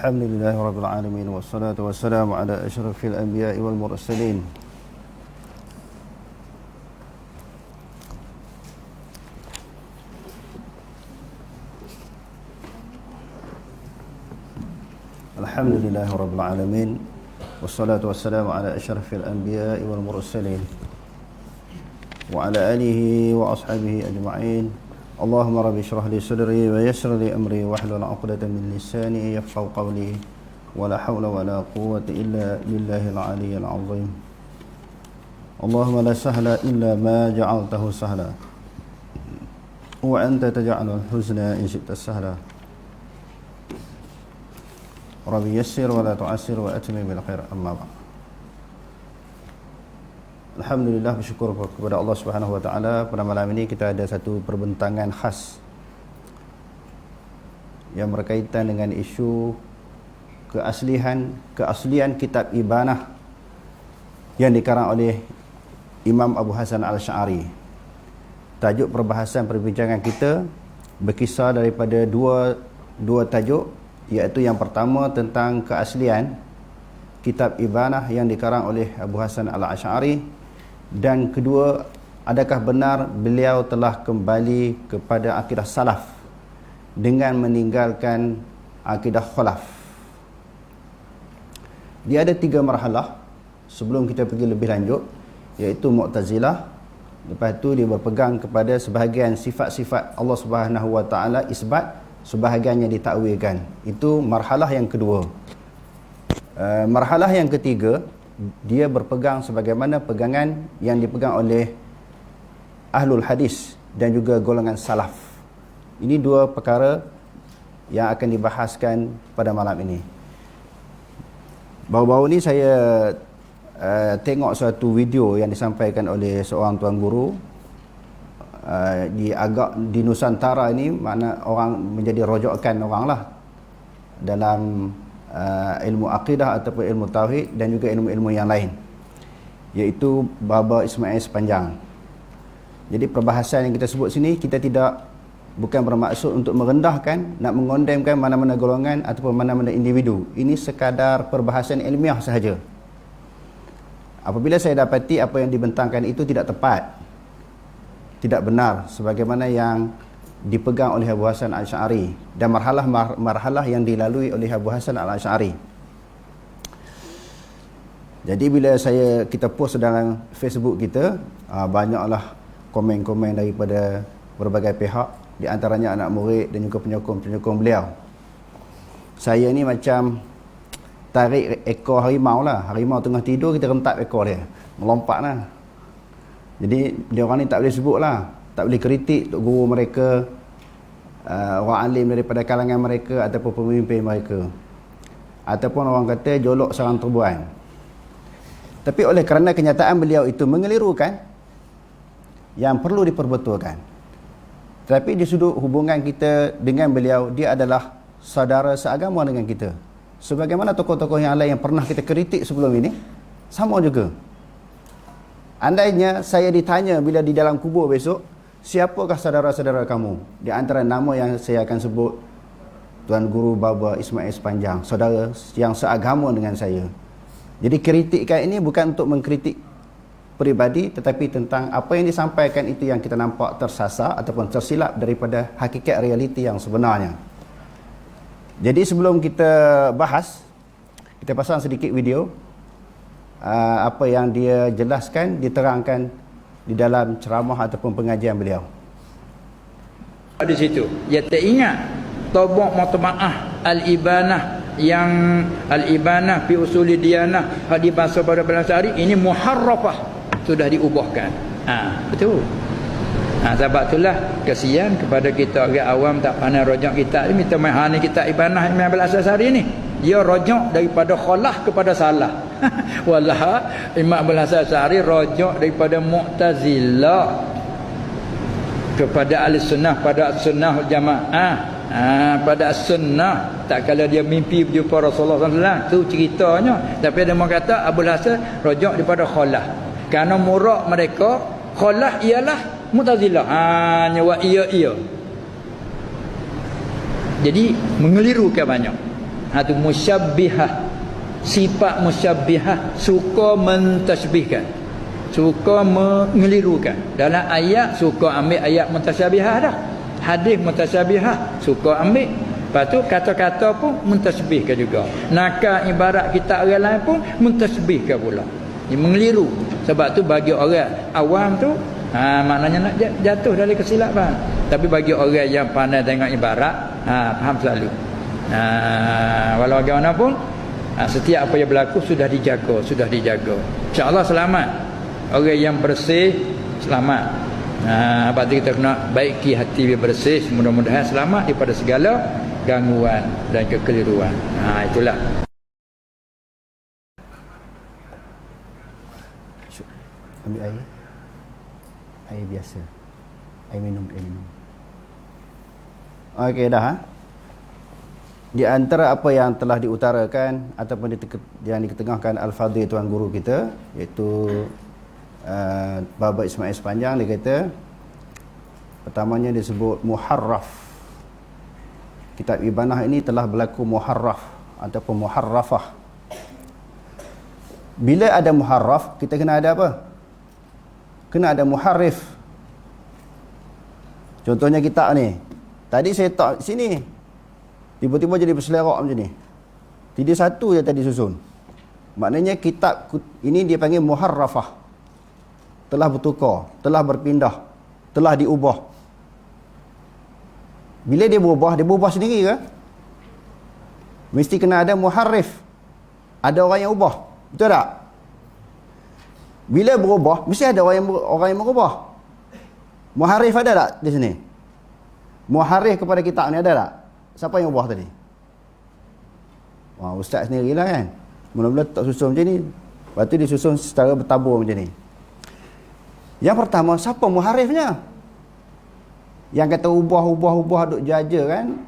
Alhamdulillahirabbil alamin wassalatu wassalamu ala asyrafil anbiya'i wal mursalin. Alhamdulillahirabbil alamin wassalatu wassalamu ala asyrafil anbiya'i wal mursalin wa ala alihi wa ashabihi ajma'in. Allahumma rabbi shrah li sadri wa yassir li amri wahlul 'uqdatam min lisani yafqahu qawli wa la hawla wa la quwwata illa billahil 'aliyyil 'azim. Allahumma la sahla illa ma ja'altahu sahla wa anta taj'alul huzna in syi'ta sahla. Rabbi yassir wa la tu'assir wa atmim bil khair, amma ba'd. Alhamdulillah, bersyukur kepada Allah Subhanahu wa taala. Pada malam ini kita ada satu perbincangan khas yang berkaitan dengan isu keaslian kitab Ibanah yang dikarang oleh Imam Abu Hasan Al-Asy'ari. Tajuk perbahasan perbincangan kita berkisar daripada dua tajuk, iaitu yang pertama tentang keaslian kitab Ibanah yang dikarang oleh Abu Hasan Al-Asy'ari, dan kedua, adakah benar beliau telah kembali kepada akidah salaf dengan meninggalkan akidah khalaf. Dia ada 3 marhalah sebelum kita pergi lebih lanjut, iaitu Mu'tazilah. Lepas tu dia berpegang kepada sebahagian sifat-sifat Allah Subhanahu wa taala isbat, sebahagiannya ditakwilkan. Itu marhalah yang kedua. Marhalah yang ketiga, dia berpegang sebagaimana pegangan yang dipegang oleh ahlul hadis dan juga golongan salaf. Ini 2 perkara yang akan dibahaskan pada malam ini. Baru-baru ni saya tengok suatu video yang disampaikan oleh seorang tuan guru di Nusantara ini, mana orang menjadi rojokan orang lah dalam ilmu akidah ataupun ilmu tauhid dan juga ilmu-ilmu yang lain, iaitu Baba Ismail Sepanjang. Jadi perbahasan yang kita sebut sini, kita bukan bermaksud untuk merendahkan, nak mengondemkan mana-mana golongan ataupun mana-mana individu. Ini sekadar perbahasan ilmiah sahaja. Apabila saya dapati apa yang dibentangkan itu tidak tepat, tidak benar sebagaimana yang dipegang oleh Abu Hasan Al-Asy'ari dan marhalah yang dilalui oleh Abu Hasan Al-Asy'ari. Jadi bila kita post dalam Facebook kita, banyaklah komen-komen daripada berbagai pihak, di antaranya anak murid dan juga penyokong-penyokong beliau. Saya ni macam tarik ekor harimau lah. Harimau tengah tidur, kita rentap ekor dia, melompat lah. Jadi dia orang ni tak boleh sebut lah, tak boleh kritik tok guru mereka, orang alim daripada kalangan mereka ataupun pemimpin mereka, ataupun orang kata jolok sarang terbuan. Tapi oleh kerana kenyataan beliau itu mengelirukan, yang perlu diperbetulkan. Tapi di sudut hubungan kita dengan beliau, dia adalah saudara seagama dengan kita. Sebagaimana tokoh-tokoh yang lain yang pernah kita kritik sebelum ini, sama juga. Andainya saya ditanya bila di dalam kubur besok, siapakah saudara-saudara kamu? Di antara nama yang saya akan sebut, Tuan Guru Baba Ismail Sepanjang, saudara yang seagama dengan saya. Jadi kritikan ini bukan untuk mengkritik peribadi, tetapi tentang apa yang disampaikan itu yang kita nampak tersasar ataupun tersilap daripada hakikat realiti yang sebenarnya. Jadi sebelum kita bahas, kita pasang sedikit video apa yang dia jelaskan, diterangkan di dalam ceramah ataupun pengajian beliau. Di situ dia tak ingat tabaq matma'ah al-ibanah, yang al-ibanah fi usuli diyanah hadis bahasa pada bahasa hari ini muharrafah, sudah diubahkan. Betul. Sebab itulah kesian kepada kita orang awam tak pandai rojak kitab ni. Minta main ni kitab Ibanah Imam Al-Asasari ni, dia rojak daripada khalah kepada salah. Walah Imam Al-Asasari rojak daripada Mu'tazilah kepada Ahlussunnah, pada sunnah jamaah. Pada sunnah, tak kala dia mimpi berjumpa Rasulullah SAW, tu ceritanya. Tapi ada orang kata Abu Hasan rojak daripada khalah, kerana murak mereka khalah ialah Mu'tazilah. Nyawa iya. Jadi mengelirukan banyak. tu musyabbihah. Sifat musyabbihah suka mentasbihkan, suka mengelirukan. Dalam ayat suka ambil ayat mutasyabihah dah, hadis mutasyabihah suka ambil. Lepas tu kata-kata pun mentasbihkan juga. Nakal ibarat kita orang lain pun mentasbihkan pula. Dia mengeliru. Sebab tu bagi orang awam tu maknanya nak jatuh dari kesilapan. Tapi bagi orang yang pandai tengok ibarat, faham selalu. Walau bagaimanapun, setiap apa yang berlaku sudah dijaga, InsyaAllah selamat. Orang yang bersih selamat. Sebab tu kita kena baiki hati yang bersih, mudah-mudahan selamat daripada segala gangguan dan kekeliruan. Itulah. Ambil air biasa, air minum. Okey dah. Di antara apa yang telah diutarakan ataupun yang diketengahkan Al-Fadhil Tuan Guru kita, iaitu Baba Ismail Sepanjang, dia kata pertamanya dia sebut muharraf. Kitab Ibanah ini telah berlaku muharraf ataupun muharrafah. Bila ada muharraf, kita kena ada apa? Kena ada muharrif. Contohnya kitab ni, tadi saya tak sini, tiba-tiba jadi berselerak macam ni. Tidak satu je tadi susun. Maknanya kitab ini dia panggil muharrafah. Telah bertukar, telah berpindah, telah diubah. Bila dia berubah sendiri ke? Mesti kena ada muharrif. Ada orang yang ubah. Betul tak? Bila berubah, mesti ada orang yang merubah. Muharrif ada tak di sini? Muharrif kepada kitab ni ada tak? Siapa yang ubah tadi? Ustaz sendirilah kan. Mula-mula tak susun macam ni, lepas tu disusun secara bertabur macam ni. Yang pertama, siapa muharrifnya? Yang kata ubah duk jaja kan,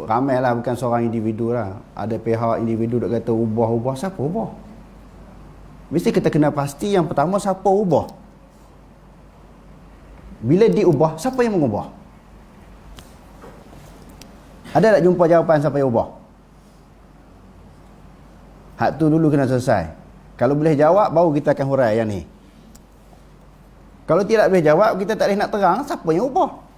ramai lah, bukan seorang individu lah. Ada pihak individu duk kata ubah. Siapa ubah? Mesti kita kena pasti yang pertama siapa ubah. Bila diubah, siapa yang mengubah? Ada tak jumpa jawapan siapa yang ubah? Hak tu dulu kena selesai. Kalau boleh jawab, baru kita akan hurai yang ni. Kalau tidak boleh jawab, kita tak boleh nak terang siapa yang ubah.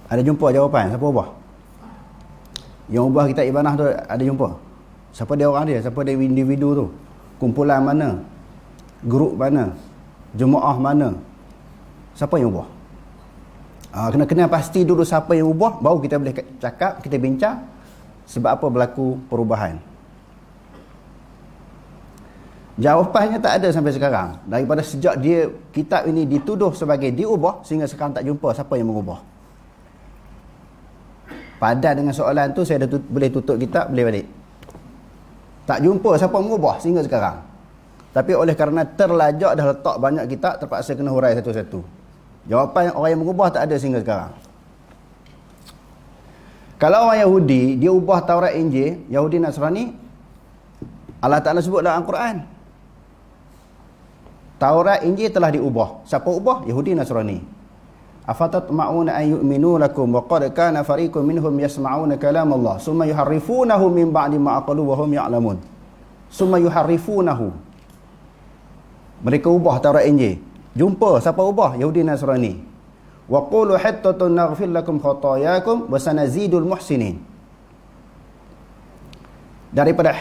Ada jumpa jawapan siapa ubah? Yang ubah kitab Ibanah tu ada jumpa? Siapa dia orang dia? Siapa dia individu tu? Kumpulan mana? Grup mana? Jemaah mana? Siapa yang ubah? Kena pasti dulu siapa yang ubah, baru kita boleh cakap, kita bincang sebab apa berlaku perubahan. Jawapannya tak ada sampai sekarang. Daripada sejak kitab ini dituduh sebagai diubah, sehingga sekarang tak jumpa siapa yang mengubah. Padan dengan soalan tu, saya dah boleh tutup kitab, boleh balik. Tak jumpa siapa mengubah sehingga sekarang. Tapi oleh kerana terlajak dah letak banyak kitab, terpaksa kena hurai satu-satu. Jawapan orang yang mengubah tak ada sehingga sekarang. Kalau orang Yahudi, dia ubah Taurat Injil, Yahudi Nasrani, Allah Ta'ala sebut dalam Al-Quran. Taurat Injil telah diubah. Siapa ubah? Yahudi Nasrani. Afatatma'una an yu'minu lakum wa qad kana fariqun minhum yasma'una kalam Allah summa yuharrifunahu min ba'di ma aqalu wa hum ya'lamun. Summa yuharrifunahu. Mereka ubah Taurat Injil. Jumpa siapa ubah? Yahudi Nasrani. Wa qulu hattatun naghfir lakum khatayakum wa sanazidul muhsinin. Daripada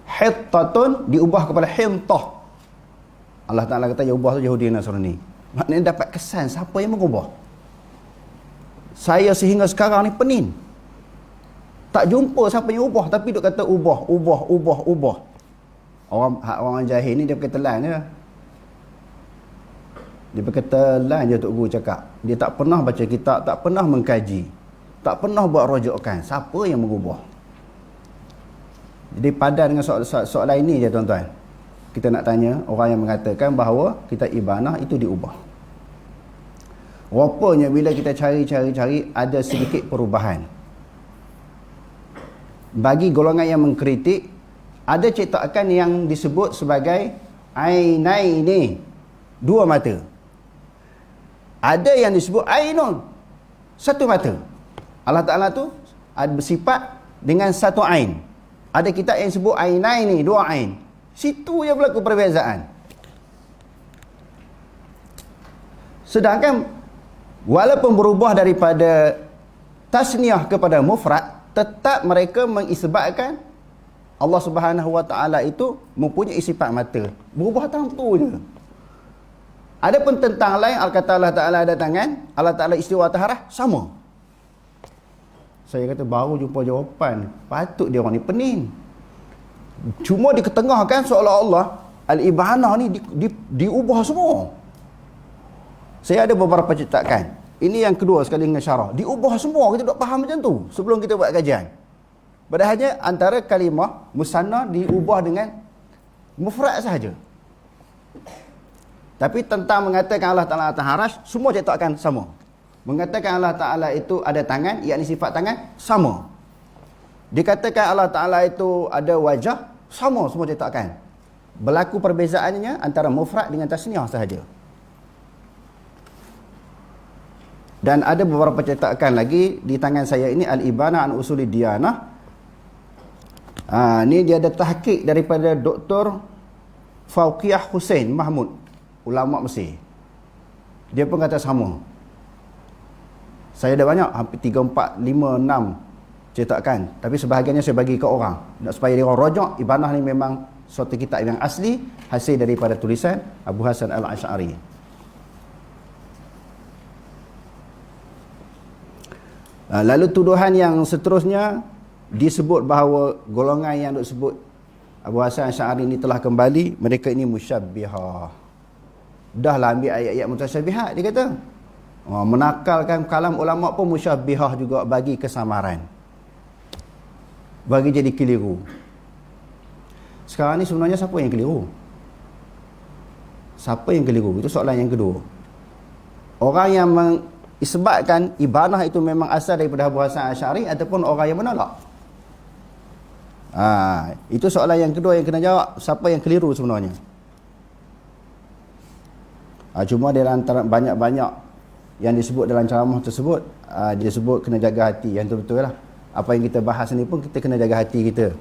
hittatun diubah kepada hintah. Allah Ta'ala kata yang ubah tu Yahudi Nasrani. Maknanya dapat kesan siapa yang mengubah. Saya sehingga sekarang ni pening. Tak jumpa siapa yang ubah, tapi duk kata ubah. Orang jahil ni dia pakai telan je. Dia pakai telan je Tok Guru cakap. Dia tak pernah baca kitab, tak pernah mengkaji, tak pernah buat rujukan. Siapa yang mengubah? Jadi padan dengan soalan ini je tuan-tuan. Kita nak tanya orang yang mengatakan bahawa kitab Ibanah itu diubah. Rupanya bila kita cari ada sedikit perubahan. Bagi golongan yang mengkritik, ada cetakan yang disebut sebagai ainaini, dua mata. Ada yang disebut ainun, satu mata. Allah Ta'ala tu ada bersifat dengan satu ain. Ada kitab yang sebut ainaini, dua ain. Situ yang berlaku perbezaan. Sedangkan walaupun berubah daripada tasniah kepada mufrad, tetap mereka mengisbatkan Allah Subhanahu Wa Ta'ala itu mempunyai sifat mata. Berubah tentu je. Adapun tentang lain, kata Allah Ta'ala ada tangan, Allah Ta'ala istiwa atas arah, sama. Saya kata baru jumpa jawapan. Patut dia orang ni pening. Cuma diketengahkan seolah-olah al-ibanah ni diubah semua. Saya ada beberapa cetakan. Ini yang kedua sekali dengan syarah. Diubah semua, kita tak faham macam tu sebelum kita buat kajian. Padahalnya antara kalimah musanna diubah dengan mufrad sahaja. Tapi tentang mengatakan Allah Ta'ala atas arasy, semua cetakan sama. Mengatakan Allah Ta'ala itu ada tangan, yakni sifat tangan, sama. Dikatakan Allah Ta'ala itu ada wajah, sama semua cetakan. Berlaku perbezaannya antara mufrad dengan tasniah sahaja. Dan ada beberapa cetakan lagi di tangan saya ini, Al-Ibanah an Usulid Diyanah. Ni dia ada tahqiq daripada Dr. Fauqiyah Hussein Mahmud, ulama Mesir. Dia pun kata sama. Saya ada banyak, hampir 3, 4, 5, 6 cetakan. Tapi sebahagiannya saya bagi ke orang, supaya dia orang rojak. Ibanah ni memang suatu kitab yang asli, hasil daripada tulisan Abu Hasan Al-Asy'ari. Lalu tuduhan yang seterusnya, disebut bahawa golongan yang disebut Abu Hasan Al-Asy'ari ini telah kembali, mereka ini musyabbihah. Dah lah ambil ayat-ayat mutasyabihat, dia kata. Menakalkan kalam ulama pun musyabbihah juga, bagi kesamaran, bagi jadi keliru. Sekarang ni sebenarnya siapa yang keliru? Siapa yang keliru? Itu soalan yang kedua. Orang yang mengisbatkan ibanah itu memang asal daripada Abu Hasan Al-Asy'ari, ataupun orang yang menolak? Itu soalan yang kedua yang kena jawab. Siapa yang keliru sebenarnya? Cuma dia antara banyak-banyak yang disebut dalam ceramah tersebut, dia sebut kena jaga hati. Yang betul-betul lah. Apa yang kita bahas ni pun kita kena jaga hati kita.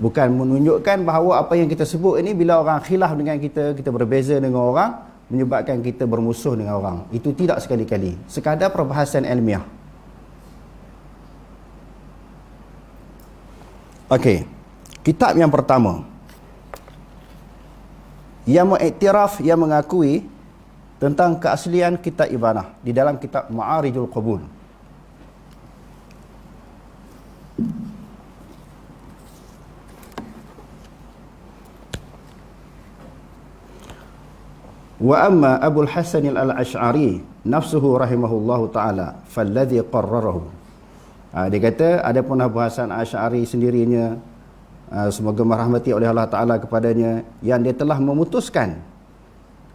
Bukan menunjukkan bahawa apa yang kita sebut ini, bila orang khilaf dengan kita, kita berbeza dengan orang, menyebabkan kita bermusuh dengan orang. Itu tidak sekali-kali. Sekadar perbahasan ilmiah. Okey. Kitab yang pertama yang mengiktiraf, yang mengakui tentang keaslian kitab ibanah di dalam kitab Ma'arijul Qabul. Wa amma Abu al-Hasan al-Asy'ari nafsuhu rahimahullahu ta'ala falladhi qarrarahu. Dia kata, adapun Abu Hasan Al-Asy'ari sendirinya, semoga merahmati oleh Allah Ta'ala kepadanya, yang dia telah memutuskan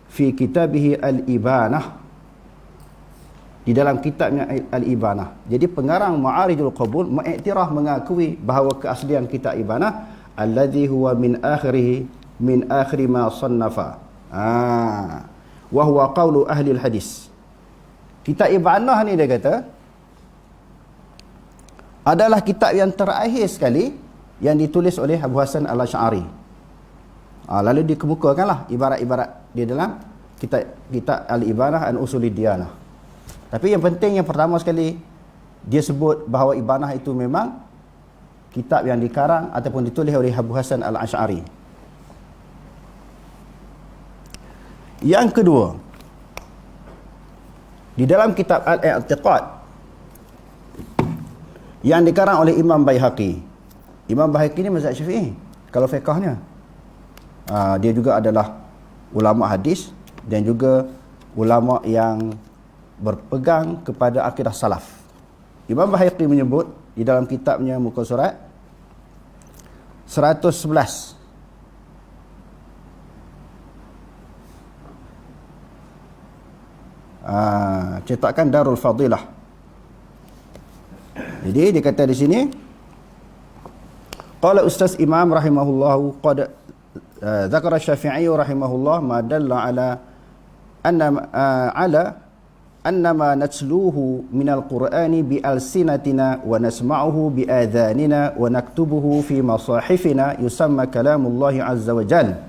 fi kitabihi al-Ibanah, di dalam kitabnya al-Ibanah. Jadi pengarang Ma'arijul Qabul mengiktiraf, mengakui bahawa keaslian kitab Ibanah alladhi huwa min akhiri ma sannafa, wa huwa qawlu ahli al-hadis. Kitab Ibanah ni dia kata adalah kitab yang terakhir sekali yang ditulis oleh Abu Hasan Al-Asy'ari. Lalu dikemukakanlah ibarat-ibarat di dalam kitab Al-Ibanah an Usulid Diyanah. Tapi yang penting, yang pertama sekali, dia sebut bahawa Ibanah itu memang kitab yang dikarang ataupun ditulis oleh Abu Hasan Al-Asy'ari. Yang kedua, di dalam kitab Al-I'tiqad yang dikarang oleh Imam Baihaqi. Imam Baihaqi ni mazhab Syafi'i kalau fiqhnya. Dia juga adalah ulama hadis dan juga ulama yang berpegang kepada akidah salaf. Imam Baihaqi menyebut di dalam kitabnya muka surat 111, cetakan Darul Fadilah. Jadi dia kata di sini, Qala Ustaz Imam rahimahullahu qad dzakara Syafi'i rahimahullah ma dalla anna ma natsluhu minal Qur'ani bi alsinatina wa nasma'uhu bi adhanina wa naktubuhu fi masahifina yusamma kalamullahi azza wa jalla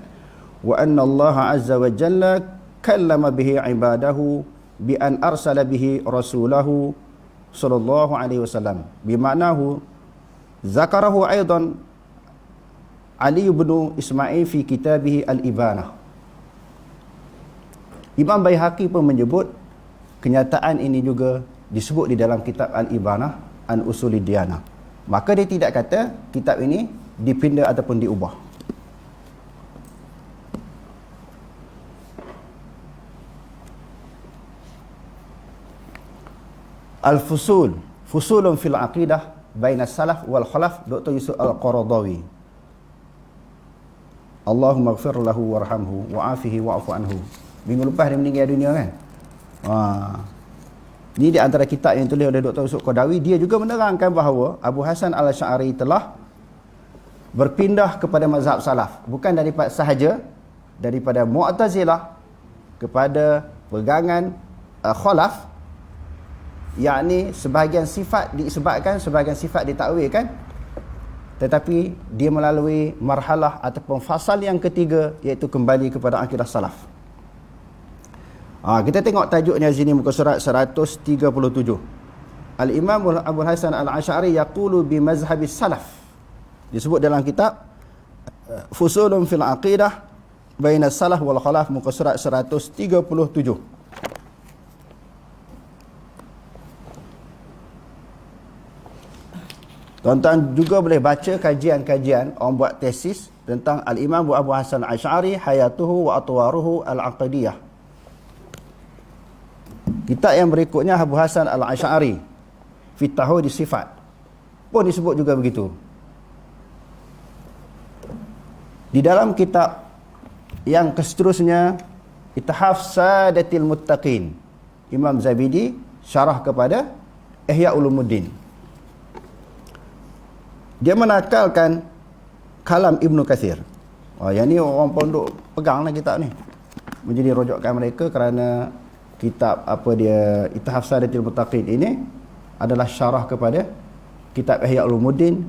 wa anna Allah azza wa jalla kallama bihi ibadahu bi an arsala bihi rasulahu sallallahu alaihi wasallam bima'nahu zakarahu aidan Ali bin Ismail fi kitabih Al-Ibanah. Imam Baihaqi pun menyebut kenyataan ini juga disebut di dalam kitab Al-Ibanah an Usulid Diyanah. Maka dia tidak kata kitab ini dipindah ataupun diubah. Al-Fusul, fusulun fil aqidah baina salaf wal khalaf, Dr. Yusuf Al-Qaradawi. Allahumma ighfir lahu warhamhu wa'afihi wa'fu anhu. Minggu lepas dia meninggal dunia kan. Ini di antara kitab yang tulis oleh Dr. Yusuf Qaradawi. Dia juga menerangkan bahawa Abu Hasan Al-Asy'ari telah berpindah kepada mazhab salaf, bukan daripada Mu'tazilah kepada pegangan khalaf, yakni sebahagian sifat disebabkan, sebahagian sifat ditakwilkan, tetapi dia melalui marhalah ataupun fasal yang ketiga, iaitu kembali kepada akidah salaf. Kita tengok tajuknya sini, muka surat 137. Al-Imam Abu Hasan Al-Asy'ari yaqulu bi mazhabis salaf. Disebut dalam kitab Fusulun fil Aqidah baina salaf wal khalaf, muka surat 137. Tuan-tuan juga boleh baca kajian-kajian orang buat tesis tentang Al-Imam Abu Hasan Al-Asy'ari, Hayatuhu wa Atwaruhu Al-Aqidiyah. Kitab yang berikutnya Abu Hasan Al-Asy'ari fi Tauhid Sifat pun disebut juga begitu. Di dalam kitab yang seterusnya, Ithaf Sadatil Muttaqin, Imam Zabidi syarah kepada Ihya Ulumuddin. Dia menakalkan kalam Ibnu Katsir. Yang ni orang pondok peganglah kitab ni, menjadi rujukan mereka, kerana kitab Ithaf Sadatil Muttaqin ini adalah syarah kepada kitab Ihya Ulumuddin.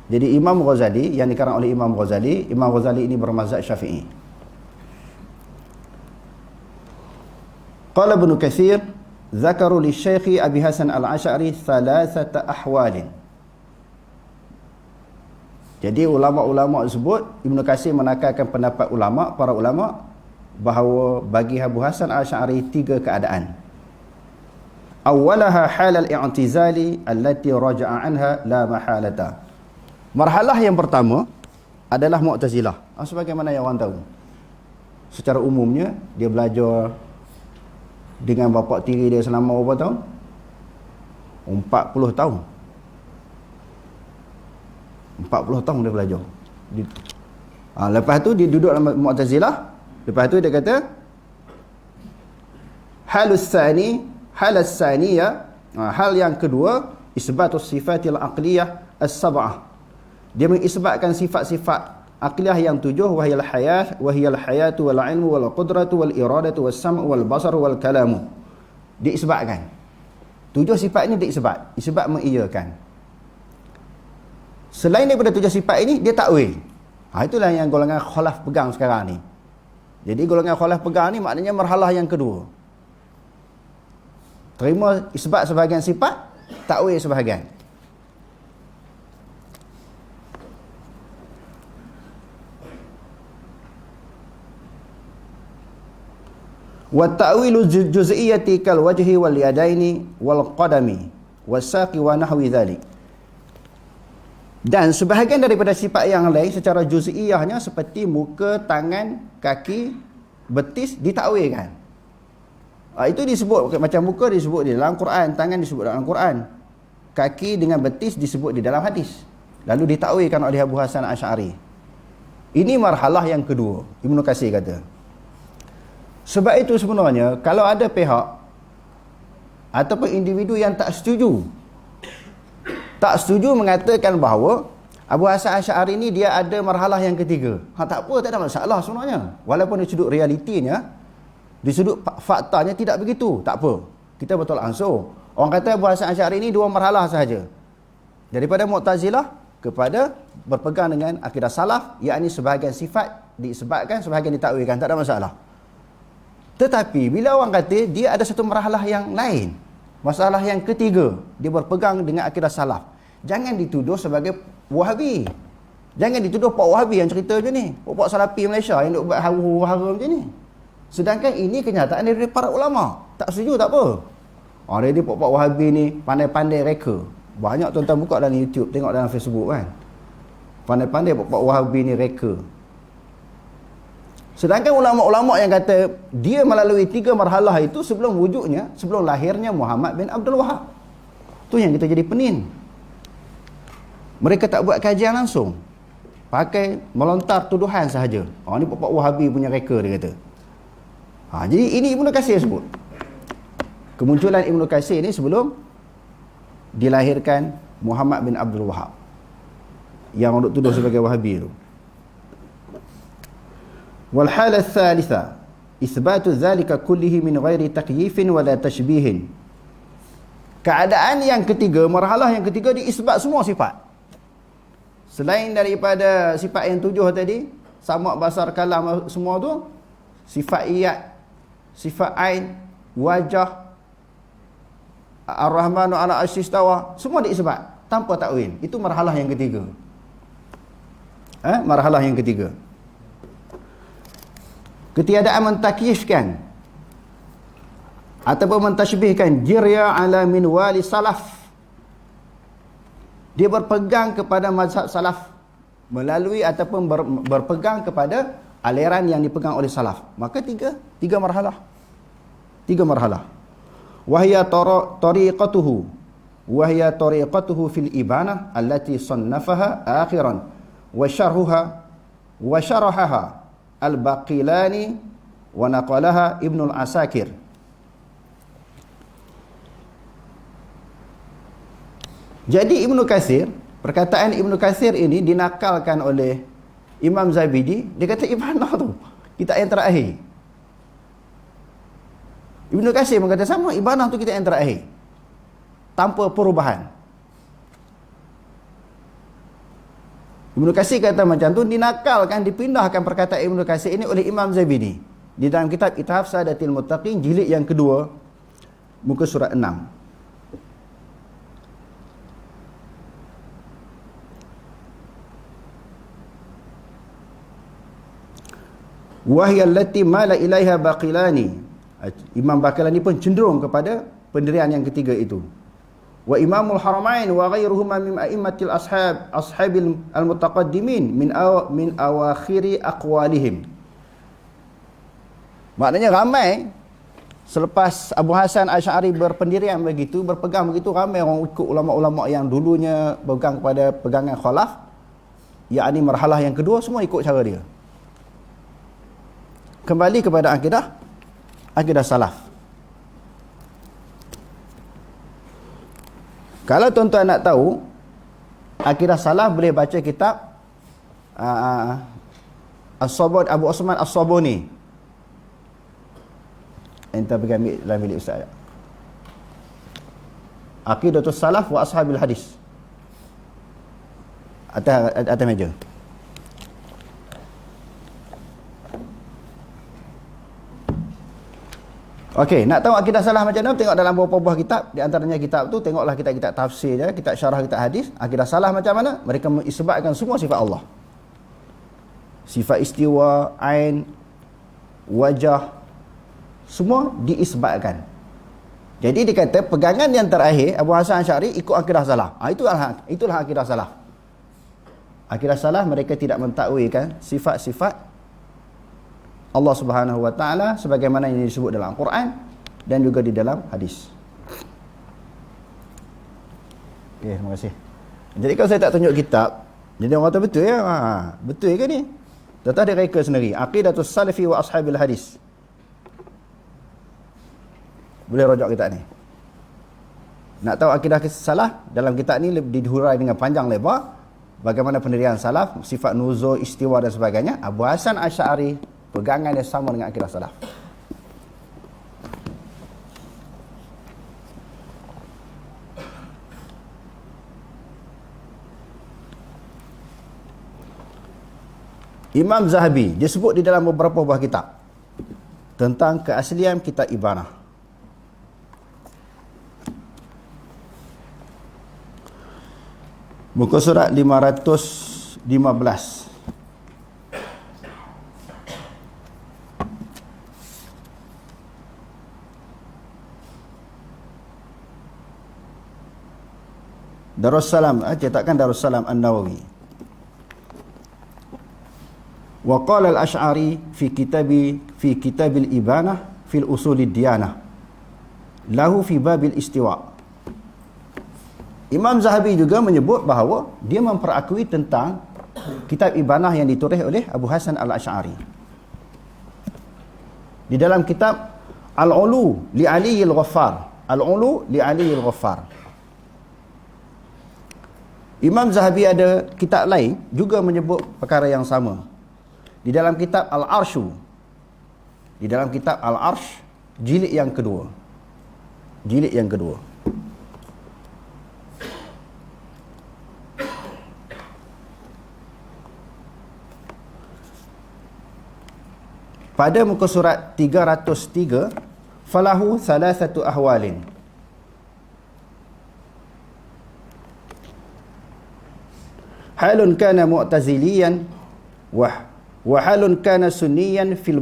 Jadi Imam Ghazali, yang dikarang oleh Imam Ghazali ini bermazhab Syafi'i. Qala Ibnu Katsir zakaru li Syekh Abi Hasan Al-Asy'ari thalathata ahwalin. Jadi ulama-ulama sebut, Ibnu Katsir menakalkan pendapat para ulama bahawa bagi Abu Hasan Al-Asy'ari 3 keadaan. Awwalaha halal i'tizali allati raja'a anha la mahalata. Marhalah yang pertama adalah Mu'tazilah. Sebagaimana yang orang tahu, secara umumnya dia belajar dengan bapa tiri dia selama berapa tahun? 40 tahun. 40 tahun dia belajar. Lepas tu dia duduk dalam Mu'tazilah. Lepas tu dia kata halus saniyah, hal yang kedua, isbatus sifatil aqliyah as-sab'ah. Dia mengisbatkan sifat-sifat aqliyah yang 7, wahiyal hayatu wal ilmu wal qudratu wal iradatu was sam'u wal basaru wal kalamu. Diisbatkan 7 sifat ini, isbat mengiyakan. Selain daripada 7 sifat ini, dia takwil. Itulah yang golongan khalaf pegang sekarang ni. Jadi golongan khalaf pegang ni maknanya marhalah yang kedua. Terima isbat sebahagian sifat, takwil sebahagian. Wa ta'wilu juz'iyyati kal wajhi wal yadaini wal qadami was-saqi wa nahwi dhalik. Dan sebahagian daripada sifat yang lain secara juz'iyahnya, seperti muka, tangan, kaki, betis, ditakwilkan. Itu disebut, macam muka disebut di dalam Quran, tangan disebut dalam Quran, kaki dengan betis disebut di dalam hadis, lalu ditakwilkan oleh Abu Hasan Asy'ari. Ini marhalah yang kedua, Ibnu Katsir kata. Sebab itu sebenarnya kalau ada pihak ataupun individu yang tak setuju mengatakan bahawa Abu Hasan Asy'ari ni dia ada marhalah yang ketiga. Tak apa, tak ada masalah sebenarnya. Walaupun dari sudut realitinya, di sudut faktanya tidak begitu. Tak apa. Kita betul ansur. Orang kata Abu Hasan Asy'ari ni dua marhalah sahaja. Daripada Mu'tazilah kepada berpegang dengan akidah salaf, yakni sebahagian sifat disebabkan, sebahagian ditakwilkan, tak ada masalah. Tetapi bila orang kata dia ada satu marhalah yang lain, masalah yang ketiga, dia berpegang dengan akidah salaf, jangan dituduh sebagai Wahabi. Jangan dituduh Pak Wahabi yang cerita macam ni, Pak Salafi Malaysia yang duk buat haru-haru macam ni. Sedangkan ini kenyataan dari para ulama. Tak setuju tak apa. Dia Pak Wahabi ni pandai-pandai reka. Banyak tuan-tuan buka dalam YouTube, tengok dalam Facebook kan. Pandai-pandai Pak Wahabi ni reka. Sedangkan ulama-ulama yang kata dia melalui 3 marhalah itu sebelum wujudnya, sebelum lahirnya Muhammad bin Abdul Wahab. Tu yang kita jadi penin. Mereka tak buat kajian langsung. Pakai melontar tuduhan sahaja. Ni Pak Wahabi punya reka, dia kata. Jadi ini Ibnu Katsir sebut. Kemunculan Ibnu Katsir ni sebelum dilahirkan Muhammad bin Abdul Wahab, yang orang tuduh sebagai Wahabi tu. Wal hal ats-tsalitsa itsbatu dzalika kullihi min ghairi takyifin wala tashbihin. Keadaan yang ketiga, marhalah yang ketiga, diisbat semua sifat. Selain daripada sifat yang 7 tadi, sama basar kalam semua tu, sifat iyat, sifat ain, wajah, Ar-Rahmanu 'ala 'arsy istawa, semua diisbat tanpa takwil. Itu marhalah yang ketiga. Marhalah yang ketiga. Ketiadaan mentakyifkan ataupun mentashbihkan jirya ala min wali salaf. Dia berpegang kepada mazhab salaf melalui ataupun berpegang kepada aliran yang dipegang oleh salaf. Maka tiga marhalah. 3 marhalah. Wahya tariqatuhu fil ibanah allati sannafaha akhiran wa syarahaha al-Baqilani wa naqalaha Ibnu al-Asakir. Jadi Ibnu Katsir, perkataan Ibnu Katsir ini dinakalkan oleh Imam Zabidi. Dia kata ibanah tu kitab yang terakhir. Ibnu Katsir berkata sama, ibanah tu kitab yang terakhir, tanpa perubahan. Ibnu Katsir kata macam tu, dinakalkan, dipindahkan perkataan Ibnu Katsir ini oleh Imam Zabidi di dalam kitab Ithaf Sadatil Muttaqin jilid yang kedua, muka surat 6. Wahya allati mala ilaiha Baqilani. Imam Baqilani pun cenderung kepada pendirian yang ketiga itu. Wa Imamul Haramain wa ghairuhuma min a'immatil ashabil al-mutaqaddimin min awakhiri aqwalihim. Maknanya ramai selepas Abu Hasan Asy'ari berpendirian begitu, berpegang begitu, ramai orang ikut ulama-ulama yang dulunya pegang kepada pegangan khalaf, yakni marhalah yang kedua, semua ikut cara dia. Kembali kepada akidah salaf. Kalau tuan-tuan nak tahu akidah salaf, boleh baca kitab As-Sabuni, Abu Osman As-Sabuni. Entah pergi ambil dalam bilik ustaz. Aqidatus Salaf wa Ashabil Hadis. Atas meja. Okey, nak tahu akidah salaf macam mana? Tengok dalam beberapa buah kitab. Di antaranya kitab tu, tengoklah kitab-kitab tafsir je, kitab syarah, kitab hadis. Akidah salaf macam mana? Mereka mengisbatkan semua sifat Allah. Sifat istiwa, ain, wajah, semua diisbatkan. Jadi dikata pegangan yang terakhir Abu Hasan Asy'ari ikut akidah salaf. Itulah akidah salaf. Akidah salaf, mereka tidak mentakwilkan sifat-sifat Allah Subhanahu wa taala sebagaimana yang disebut dalam Al-Quran dan juga di dalam hadis. Okey, terima kasih. Jadi kalau saya tak tunjuk kitab, jadi orang kata betul ya? Betul ke ni? Tetap dia reka sendiri. Aqidatus Salafi wa Ashabil Hadis. Boleh rojak kitab ni. Nak tahu akidah salaf, dalam kitab ni dihurai dengan panjang lebar. bagaimana pendirian salaf, sifat nuzul, istiwa dan sebagainya, Abu Hasan Asy'ari pegangan dia sama dengan akidah salaf. Imam Zahabi dia sebut di dalam beberapa buah kitab tentang keaslian kitab Ibanah. Muka surat 515. Darussalam, cetakan Darussalam An-Nawawi. Wa qala al-Asy'ari fi kitabil Ibanah fil usulid diyanah lahu fi babil istiwa. Imam Zahabi juga menyebut bahawa dia memperakui tentang kitab Ibanah yang ditulis oleh Abu Hasan Al-Asy'ari. Di dalam kitab Al-Ulu li Ali Al-Ghaffar, Al-Ulu li Ali Al-Ghaffar. Imam Zahabi ada kitab lain juga menyebut perkara yang sama. Di dalam kitab Al-Arshu, di dalam kitab Al-Arsh jilid yang kedua, jilid yang kedua. Pada muka surat 303, falahu thalathatu ahwalin. Halun kana mu'taziliyan wa halun kana sunniyan fil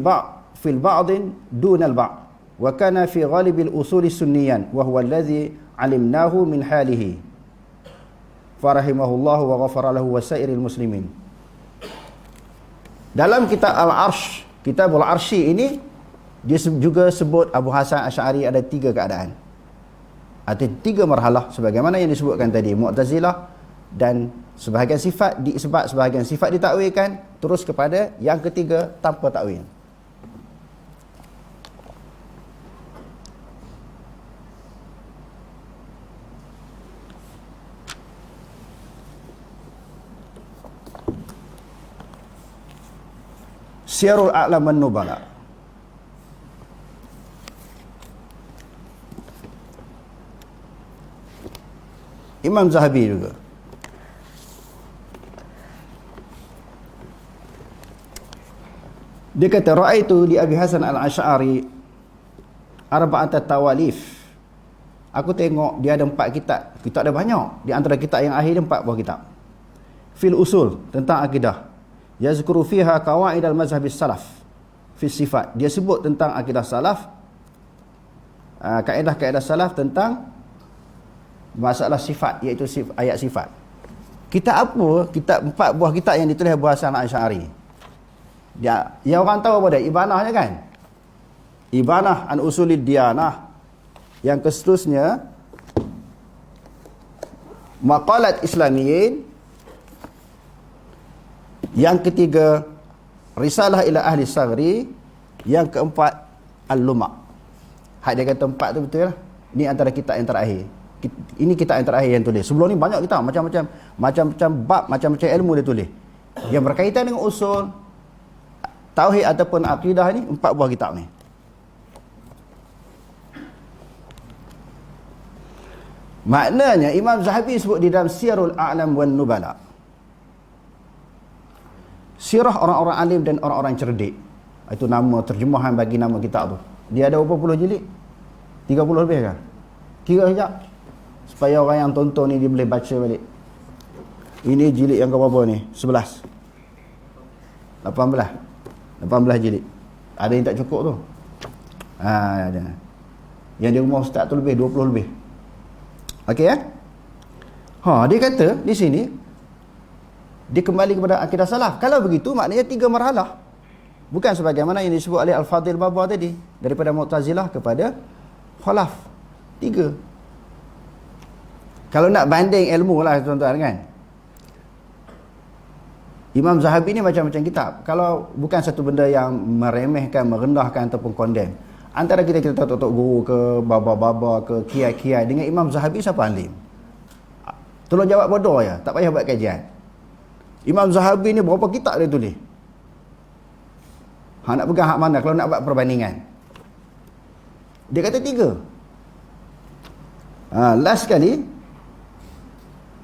ba'din dun al ba'd wa kana fi ghalibil usuli sunniyan wa huwa alladhi alimnahu min halihi farahimahullahu wa ghafara lahu wa sairil muslimin. Dalam kitab Al-Arsh, kitab Al-Arshi ini dia juga sebut Abu Hasan Asy'ari ada tiga keadaan atau tiga marhalah sebagaimana yang disebutkan tadi, Mu'tazilah dan sebahagian sifat diisbat, sebahagian sifat ditakwilkan, terus kepada yang ketiga tanpa takwil. Syiarul A'lam wan-Nubala. Imam Zahabi juga. Dia kata ra'aitu li Abi Hasan Al-Asy'ari arba'at tawalif. Aku tengok dia ada 4 kitab. Kitab ada banyak. Di antara kitab yang akhir dia 4 buah kitab. Fil usul, tentang akidah. Yazkuru fiha qawaid al-mazhab salaf fi sifat. Dia sebut tentang akidah salaf, kaedah-kaedah salaf tentang masalah sifat, iaitu ayat sifat. Kitab apa? Kitab 4 buah kitab yang ditulis Abu Hasan Al-Asy'ari. Dia, yang orang tahu apa dia? Ibanahnya kan? Ibanah an usulid diyanah. Yang seterusnya maqalat Islamiyyin. Yang ketiga Risalah ila Ahli Saghri. Yang keempat Al-Luma'. Hak dia kata 4 tu betul lah. Ini antara kitab yang terakhir. Ini kitab yang terakhir yang tulis. Sebelum ni banyak kitab, macam-macam bab, macam-macam ilmu dia tulis. Yang berkaitan dengan usul tauhid ataupun akidah ni 4 buah kitab ni. Maknanya Imam Zahabi sebut di dalam Syiarul A'lam wan Nubala, sirah orang-orang alim dan orang-orang cerdik. Itu nama terjemahan bagi nama kitab tu. Dia ada berapa puluh jilid? 30 lebih kan? Kira sekejap supaya orang yang tonton ni dia boleh baca balik. Ini jilid yang berapa ni? 11, 18 jilid. Ada yang tak cukup tu. Ada. Yang di rumah ustaz tu lebih 20 lebih. Okey ya? Dia kata di sini dia kembali kepada akidah salaf. Kalau begitu maknanya 3 marhalah. Bukan sebagaimana yang disebut oleh Al-Fadhil Baba tadi, daripada Mu'tazilah kepada Khalaf. 3. Kalau nak banding ilmu lah tuan-tuan kan. Imam Zahabi ni macam-macam kitab. Kalau bukan satu benda yang meremehkan, merendahkan ataupun condemn. Antara kita tok-tok guru ke, baba-baba ke, kiai-kiai, dengan Imam Zahabi siapa alim? Tolong jawab bodoh ya, tak payah buat kajian. Imam Zahabi ni berapa kitab dia tulis? Nak pegang hak mana kalau nak buat perbandingan? Dia kata 3. Last sekali,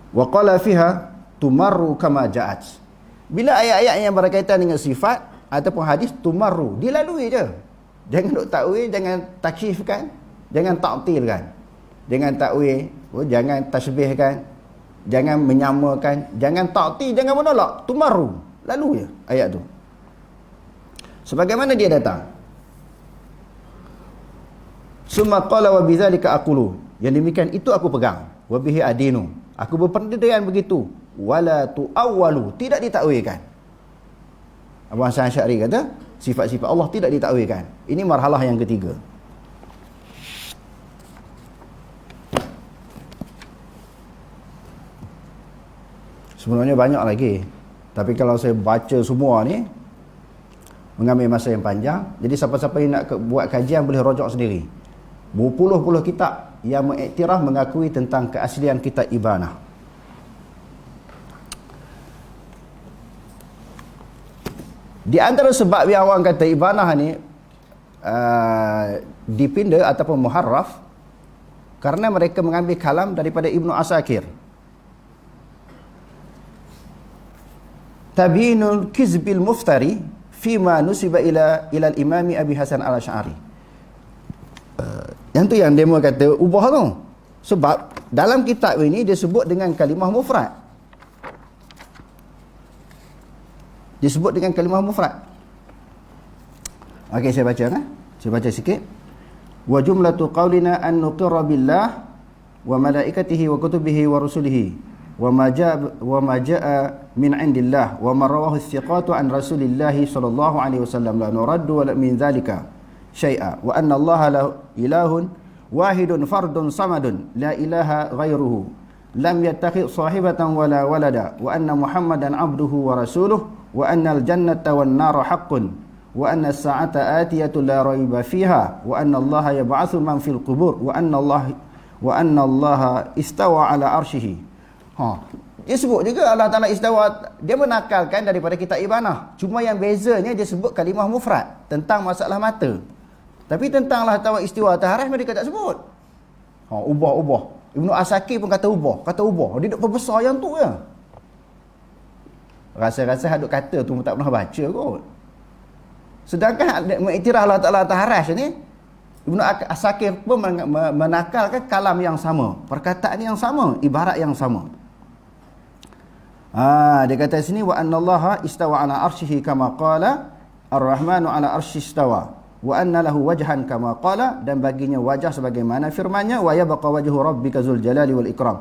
wa qala fiha tumarru kama ja'at. Bila ayat-ayat yang berkaitan dengan sifat ataupun hadis, tumarru, dilalui je. Jangan duk takwil, jangan takyifkan, jangan ta'tilkan. Jangan takwil, jangan tasbihkan, jangan menyamakan, jangan ta'til, jangan menolak. Tumarru, lalu je ayat tu. Sebagaimana dia datang. Summa qala wa bidzalika aqulu. Yang demikian itu aku pegang. Wa bihi adinu. Aku berpendirian begitu. Wala tu'awwalu, tidak ditakwilkan. Abang Hasan Asy'ari kata, sifat-sifat Allah tidak ditakwilkan. Ini marhalah yang ketiga. Sebenarnya banyak lagi. Tapi kalau saya baca semua ni, mengambil masa yang panjang. Jadi siapa-siapa yang nak buat kajian boleh rojok sendiri. Berpuluh-puluh kitab yang mengiktiraf mengakui tentang keaslian kitab Ibanah. Di antara sebab yang orang kata Ibanah ni dipinda ataupun muharraf, karena mereka mengambil kalam daripada Ibnu Asakir. Tabinul kizbil muftari fima nusiba ila al-imami Abi Hasan al-Asy'ari. Yang tu yang demo kata ubah tu. Sebab dalam kitab ini dia sebut dengan kalimah mufrad. Disebut dengan kalimah mufrad. Okey, saya baca kan? Saya baca sikit. Wa jumlatu qaulina an nuqirra billah wa malaikatihi wa kutubihi wa rusulihi wa ma jaa min indillah wa ma rawahu thiqatu an rasulillahi sallallahu alaihi wasallam la nuraddu min dzalika syai'a wa anna allaha la ilahun wahidun fardun samadun la ilaha ghairuhu lam yattakhidh sahibatan wala walada wa anna muhammadan abduhu wa rasuluhu wa anna al-jannata wan nara haqqun wa anna as-sa'ata atiyatu la raiba fiha wa anna allaha yab'atsu man fil qubur wa anna allaha istawa ala arsyihi. Dia sebut juga Allah Ta'ala istawa. Dia menakalkan daripada kitab Ibanah. Cuma yang bezanya dia sebut kalimah mufrad tentang masalah mata. Tapi tentang Allah Ta'ala istiwa atas arasy mereka tak sebut. Ubah. Ibnu Asakir pun kata ubah. Dia duk perbesar yang tu je. Rasa-rasa hadut kata tu tak pernah baca kot. Sedangkan mengiktiraf Allah Ta'ala atas arasy ni, Ibnu Asakir pun menakalkan kalam yang sama, perkataan yang sama, ibarat yang sama. Dia kata sini wa annallaha istawa ala arsyihi kama qala ar-rahmanu ala arsy istawa wa anna lahu wajhan kama qala, dan baginya wajah sebagaimana firman-Nya wa yabqa wajhu rabbika dzul jalali wal ikram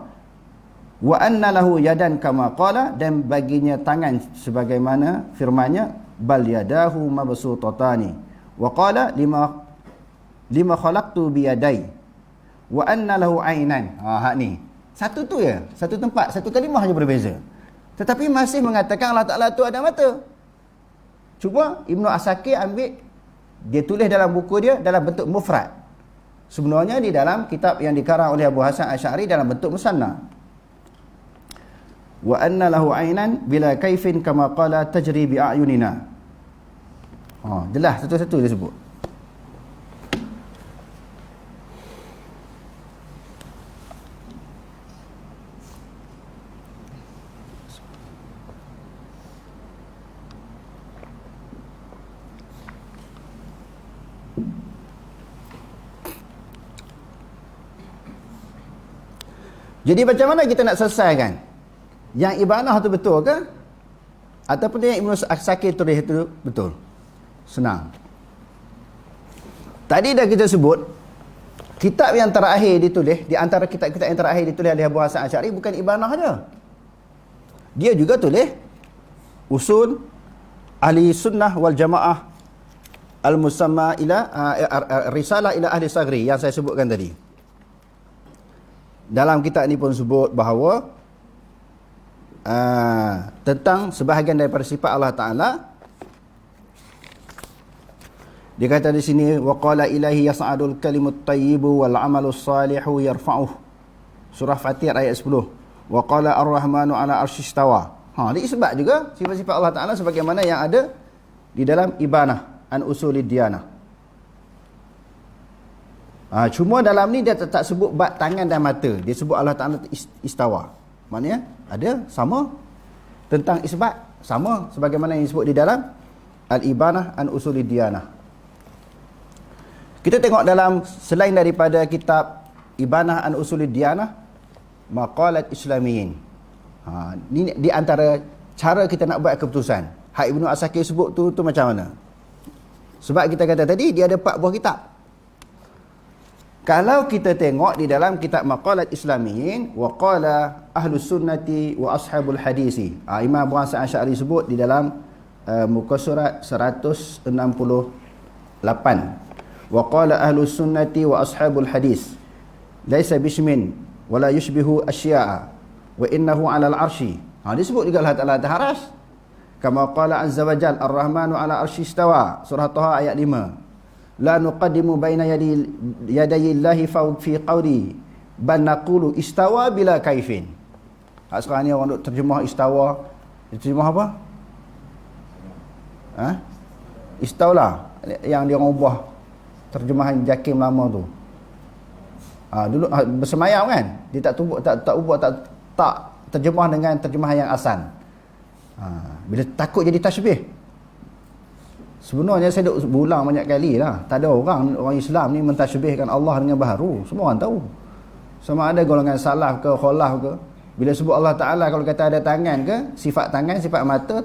wa anna lahu yadan kama qala, dan baginya tangan sebagaimana firman-Nya bal yadahu mabsutatani wa qala lima khalaqtu biyadai wa anna lahu ainan. Hak ni satu tu ya, satu tempat, satu kalimah je berbeza, tetapi masih mengatakan Allah Ta'ala tu ada mata. Cuma Ibnu Asakir ambil, dia tulis dalam buku dia dalam bentuk mufrad. Sebenarnya di dalam kitab yang dikarang oleh Abu Hasan Asy'ari dalam bentuk musanna. Wa anna lahu ainan bila kaifin kama qala tajri bi a'yunina. Jelas satu-satu dia sebut. Jadi macam mana kita nak selesaikan? Yang Ibanah tu betul ke? Ataupun yang Ibnu Asakir tulis itu betul? Senang. Tadi dah kita sebut, kitab yang terakhir ditulis, di antara kitab-kitab yang terakhir ditulis oleh Abu Hasan Asy'ari bukan Ibanah saja. Dia juga tulis Usul Ahli Sunnah wal Jamaah Al-Musamma ila Risalah ila Ahli Sagri yang saya sebutkan tadi. Dalam kitab ini pun sebut bahawa tentang sebahagian daripada sifat Allah Ta'ala. Dia kata di sini wa qala ilahi yas'adul kalimut thayyibu wal amalus salihu yarfa'uh. Surah Fatir ayat 10. Wa qala ar-rahmanu ala arsy istawa Diisbat juga sifat-sifat Allah Ta'ala sebagaimana yang ada di dalam Ibanah an Usulid Diyanah. Cuma dalam ni dia tak sebut bat tangan dan mata. Dia sebut Allah Ta'ala istawa. Maknanya ada sama tentang isbat, sama sebagaimana yang disebut di dalam Al-Ibanah an Usulid Diyanah. Kita tengok dalam selain daripada kitab Ibanah an Usulid Diyanah, Maqalat Islamiyin. Ini di antara cara kita nak buat keputusan. Hak Ibnu Asakir sebut tu macam mana? Sebab kita kata tadi dia ada 4 buah kitab. Kalau kita tengok di dalam kitab Maqalat Islamiyin, wa qala Ahlus Sunnati wa Ashabul Hadisi. Imam Abu Hasan Asy'ari sebut di dalam muka surat 168. Wa qala Ahlus Sunnati wa Ashabul Hadis. Laisa bismin wala yushbihu asya'a wa innahu 'alal 'arsy. Disebut juga Allah Ta'ala atas arsy. Kama qala azza wa jalla ar-rahmanu 'ala 'arsy istawa. Surah Taha ayat 5. La nuqaddimu baina yadayi Allahi fi qawli bal naqulu istawa bila kaifin. Sekarang ni orang duk terjemah istawa. Terjemah apa? Istaulah yang dia orang ubah terjemahan Jakim lama tu. Dulu bersemayam kan, dia tak ubah, tak terjemah dengan terjemahan yang asal. Bila takut jadi tasbih. Sebenarnya saya duk berulang banyak kali lah, tak ada orang Islam ni mentasbihkan Allah dengan baharu. Semua orang tahu. Sama ada golongan salaf ke khalaf ke, bila sebut Allah Ta'ala, kalau kata ada tangan ke, sifat tangan, sifat mata,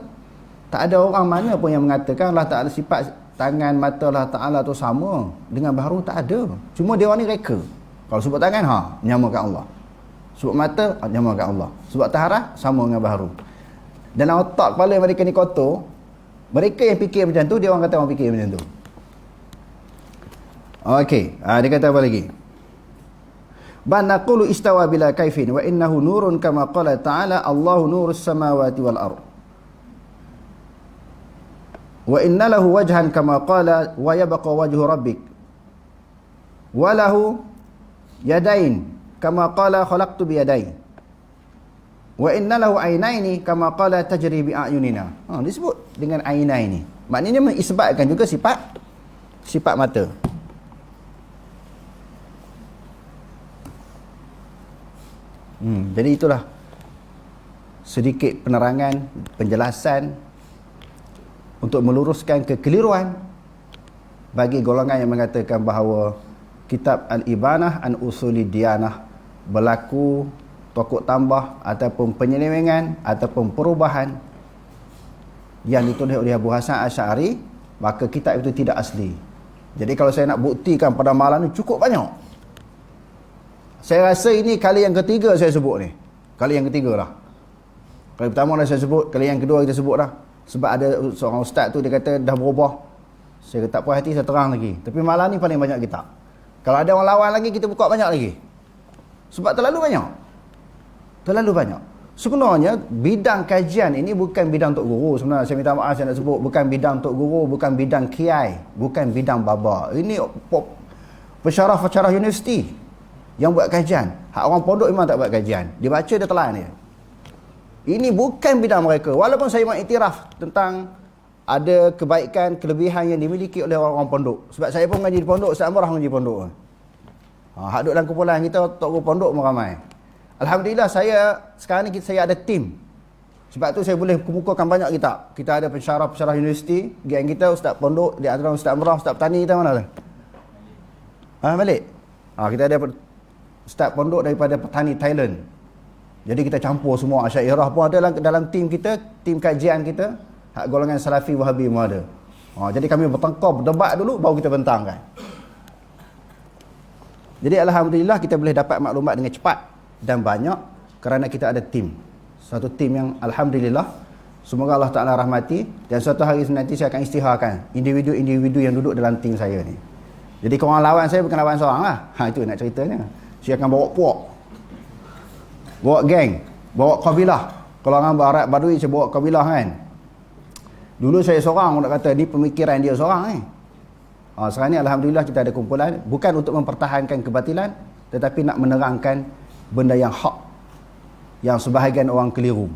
tak ada orang mana pun yang mengatakan Allah Ta'ala sifat tangan, mata Allah Ta'ala tu sama dengan baharu, tak ada. Cuma dia orang ni reka. Kalau sebut tangan, menyamakan Allah. Sebut mata, menyamakan Allah. Sebut taharah, sama dengan baharu. Dalam otak kepala mereka ni kotor. Mereka yang fikir macam tu, dia orang kata orang fikir macam tu. Okey, dia kata apa lagi? Ban naqulu istawa bila kaifin wa innahu nurun kama qala ta'ala Allahu nurus samawati wal ard. Wa inna lahu wajhan kama qala wa yabqa wajhu rabbik. Wa lahu yadain kama qala khalaqtu bi yadayn. Wa inna lahu ainaini kama qala tajri bi a'yunina. Disebut dengan ainaini. Maknanya mengisbatkan juga sifat mata. Jadi itulah sedikit penerangan, penjelasan untuk meluruskan kekeliruan bagi golongan yang mengatakan bahawa kitab Al-Ibanah an Usulid Diyanah berlaku tokok tambah ataupun penyelewengan ataupun perubahan yang ditulis oleh Abu Hasan Asy'ari, maka kitab itu tidak asli. Jadi kalau saya nak buktikan pada malam ni cukup banyak. Saya rasa ini kali yang ketiga saya sebut ni. Kali yang ketiga lah. Kali pertama dah saya sebut, kali yang kedua kita sebut dah. Sebab ada seorang ustaz tu dia kata dah berubah. Saya tak puas hati, saya terang lagi. Tapi malam ni paling banyak kitab. Kalau ada orang lawan lagi, kita buka banyak lagi. Sebab terlalu banyak. Terlalu banyak. Sebenarnya bidang kajian ini bukan bidang Tok Guru. Sebenarnya saya minta maaf saya nak sebut, bukan bidang Tok Guru, bukan bidang kiai, bukan bidang baba. Ini pensyarah-pensyarah universiti yang buat kajian. Hak orang pondok memang tak buat kajian. Dia baca, dia telan dia. Ini bukan bidang mereka. Walaupun saya mengiktiraf tentang ada kebaikan, kelebihan yang dimiliki oleh orang-orang pondok. Sebab saya pun mengaji di pondok, Ustaz Amrah mengaji pondok. Hak duduk dalam kumpulan kita, Tok Guru pondok pun ramai. Alhamdulillah sekarang ni saya ada tim. Sebab tu saya boleh kemukakan banyak kitab. Kita ada pensyarah-pensyarah universiti, geng kita Ustaz pondok, di antara Ustaz Amrah, Ustaz Petani, kita mana tu? Balik. Kita ada Ustaz pondok daripada Petani Thailand. Jadi kita campur semua. Asyairah pun ada dalam tim kita, tim kajian kita. Hak golongan Salafi Wahabi pun ada. Jadi kami bertengkar, berdebat dulu, baru kita bentangkan. Jadi Alhamdulillah kita boleh dapat maklumat dengan cepat dan banyak kerana kita ada tim. Satu tim yang Alhamdulillah, semoga Allah Ta'ala rahmati, dan suatu hari nanti saya akan isytiharkan individu-individu yang duduk dalam tim saya ni. Jadi korang lawan saya bukan lawan seorang lah. Itu nak ceritanya. Saya akan bawa puak, bawa geng, bawa kabilah. Kalau orang Barat Badui saya bawa kabilah kan. Dulu saya seorang, nak kata ni pemikiran dia seorang ni. Sekarang ni Alhamdulillah kita ada kumpulan, bukan untuk mempertahankan kebatilan, tetapi nak menerangkan benda yang hak, yang sebahagian orang keliru.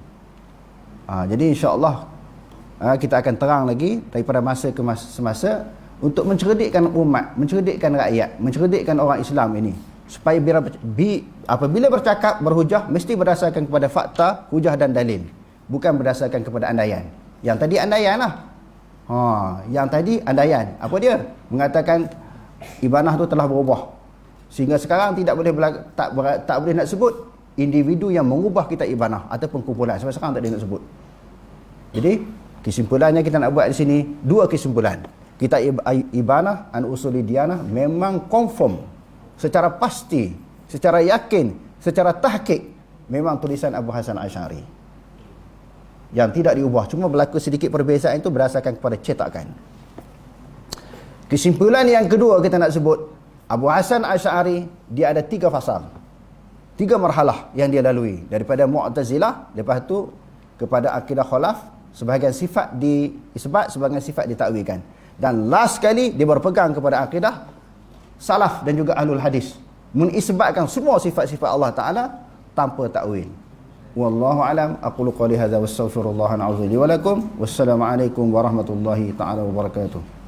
Jadi insya-Allah kita akan terang lagi daripada masa ke semasa untuk mencerdikkan umat, mencerdikkan rakyat, mencerdikkan orang Islam ini, supaya apabila bercakap, berhujah, mesti berdasarkan kepada fakta, hujah dan dalil, bukan berdasarkan kepada andaian. Yang tadi andaian lah. Yang tadi andaian. Apa dia? Mengatakan ibanah tu telah berubah. Sehingga sekarang tak boleh nak sebut individu yang mengubah kitab ibanah ataupun kumpulan. Sampai sekarang tak boleh nak sebut. Jadi kesimpulannya kita nak buat di sini dua kesimpulan. Kitab ibanah an usuli diyanah memang confirm secara pasti, secara yakin, secara tahqiq memang tulisan Abu Hasan Asy'ari yang tidak diubah. Cuma berlaku sedikit perbezaan itu berdasarkan kepada cetakan. Kesimpulan yang kedua kita nak sebut, Abu Hasan Asy'ari dia ada 3 fasal, 3 marhalah yang dia lalui, daripada Mu'tazilah, lepas tu kepada akidah khalaf, sebahagian sifat diisbat, sebahagian sifat ditakwilkan, dan last sekali dia berpegang kepada akidah salaf dan juga ahlul hadis, menisbatkan semua sifat-sifat Allah Taala tanpa takwil. Wallahu alam, aqulu qali hadza wastaghfirullaha al-azim li wa lakum. Wassalamu alaikum warahmatullahi taala wabarakatuh.